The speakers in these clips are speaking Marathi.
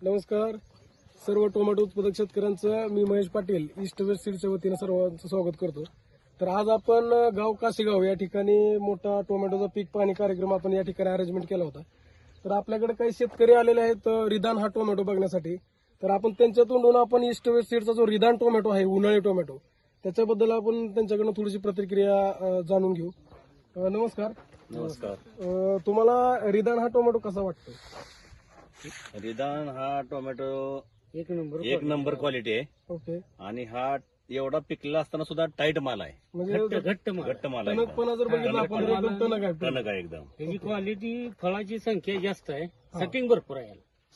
नमस्कार सर्व टोमॅटो उत्पादक शेतकऱ्यांचं मी महेश पाटील ईस्ट वेस्ट सीडच्या वतीनं सर्वांचं स्वागत करतो। तर आज आपण गाव काशीगाव या ठिकाणी मोठा टोमॅटोचा पीक पाहणी कार्यक्रम आपण या ठिकाणी अरेंजमेंट केला होता। तर आपल्याकडे काही शेतकरी आलेले आहेत रिदान हा टोमॅटो बघण्यासाठी। तर आपण त्यांच्या तोंडून आपण ईस्ट वेस्ट सीडचा जो रिदान टोमॅटो आहे उन्हाळी टोमॅटो त्याच्याबद्दल आपण त्यांच्याकडून थोडीशी प्रतिक्रिया जाणून घेऊ। नमस्कार। नमस्कार। तुम्हाला रिदान हा टोमॅटो कसा वाटतो? रिदान हा टोमॅटो एक नंबर क्वालिटी आहे। ओके। आणि हा एवढा पिकलेला असताना सुद्धा टाईट माल आहे, म्हणजे घट्ट माल आहे। टणकपणा जर बघितला आपण तर एकदम टणक आहे। टणक आहे एकदम। त्याची क्वालिटी, फळाची संख्या जास्त आहे, सेटिंग भरपूर आहे,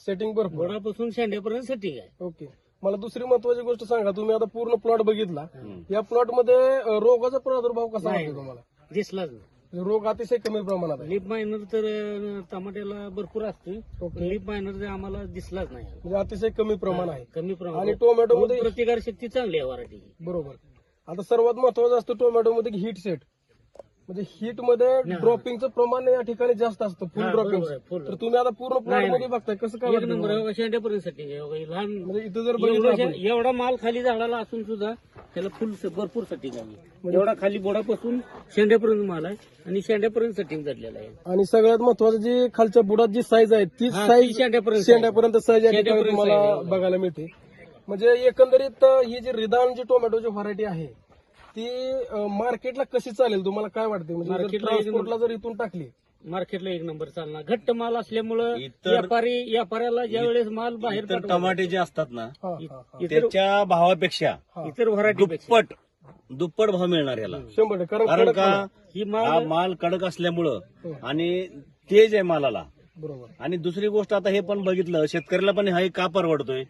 सेटिंग भरपूर गोडापासून शेंड्यापर्यंत सेटिंग आहे। ओके। मला दुसरी महत्वाची गोष्ट सांगा, तुम्ही आता पूर्ण प्लॉट बघितला, या प्लॉट मध्ये रोगाचा प्रादुर्भाव कसा वाटतो तुम्हाला? दिसलाच नाही। रोग अतिशय कमी प्रमाणात आहे। लिप मायनर तर टमाट्याला भरपूर असते, ओके। लिप मायनर आम्हाला दिसलाच नाही, म्हणजे अतिशय कमी प्रमाण आहे। कमी आणि प्रमाणात। टोमॅटो मध्ये प्रतिकार शक्ती चांगली आहे व्हरायटीची। बरोबर। आता सर्वात महत्वाचं असतं टोमॅटो मध्ये हीट सेट, म्हणजे हीट मध्ये ड्रॉपिंगचं प्रमाण या ठिकाणी जास्त असतं, फुल हा, ड्रॉपिंग। बरोबर आहे, full. तर तुम्ही आता पूर्ण प्लॉट नाही, मध्ये बघताय, कसं काय एक वाटतं नंबर तुम्हाला? शेंड्यापर्यंत सेटिंग आहे। लहान म्हणजे इथं जर बघितलं आपण एवढा माल खाली झाडाला असून सुद्धा त्याला फुल भरपूर सेटिंग आहे। एवढा खाली बोडापासून शेंड्यापर्यंत माल आहे आणि शेंड्यापर्यंत सेटिंग झालेला आहे। आणि सगळ्यात महत्वाचं जी खालच्या बुडात जी साईज आहे ती हा, साईज ती शेंड्यापर्यंत शेंड्यापर्यंत साईज या ठिकाणी शेंड्यापर्यंत तुम्हाला size आहे. बघायला मिळते। म्हणजे एकंदरीत ही जी रिदान जी टोमॅटोची व्हरायटी आहे ती मार्केटला कशी चालेल तुम्हाला काय वाटते? म्हणजे मार्केटला ट्रान्सपोर्टला जर इथून टाकली मार्केटला एक नंबर चालणार, घट्ट माल असल्यामुळं इतर- व्यापाऱ्याला ज्या वेळेस माल बाहेर तर टमाटे जे असतात ना हा, हा, हा. त्याच्या भावापेक्षा इतर व्हरायटी दुप्पट भाव मिळणार याला। 100%। कारण कडक का माल. ही हा माल माल कडक असल्यामुळं आणि तेज आहे मालाला। बरोबर। आणि दुसरी गोष्ट आता हे पण बघितलं, शेतकऱ्याला पण हा का परवडतोय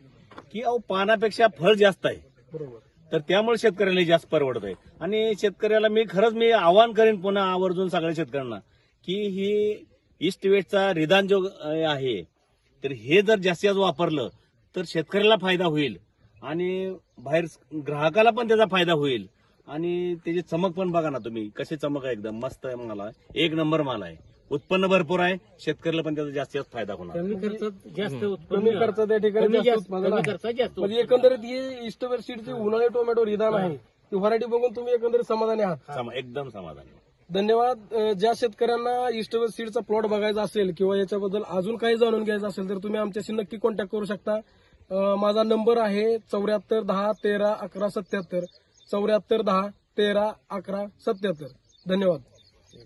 की अहो पानापेक्षा फळ जास्त आहे, बरोबर। तर त्यामुळे शेतकऱ्याला जास्त परवडतोय। आणि शेतकऱ्याला मी आवाहन करेन पुन्हा आवर्जून सगळ्या शेतकऱ्यांना की ही ईस्ट वेस्टचा रिदान जो आहे तर हे जर जास्तीत जास्त वापरलं तर शेतकऱ्याला फायदा होईल आणि बाहेर ग्राहकाला पण त्याचा फायदा होईल। आणि त्याची चमक पण बघा ना तुम्ही, कशी चमक आहे, एकदम मस्त आहे माल आहे, एक नंबर माल आहे, उत्पन्न भरपूर आहे, शेतकऱ्याला पण त्याचा जास्तीत जास्त फायदा होणार। कमी खर्चात जास्त उत्पन्न, कमी खर्चात या ठिकाणी कमी जास्त जास्त उत्पादन कमी आहे। खर्चात जास्त म्हणजे उत्पन्न. एकंदरीत ही ईस्ट वेस्ट सीडची उन्हाळी टोमॅटो रिदान आहे ती व्हरायटी बघून तुम्ही एकंदरीत समाधानी आहात? एकदम समाधानी। धन्यवाद। ज्या शेतकऱ्यांना ईस्ट वेस्ट सीडचा प्लॉट बघायचा असेल किंवा याच्याबद्दल अजून काही जाणून घ्यायचं असेल तर तुम्ही आमच्याशी नक्की कॉन्टॅक्ट करू शकता। माझा नंबर आहे 74 10 13 11 77, 74 10 13 11 77। धन्यवाद।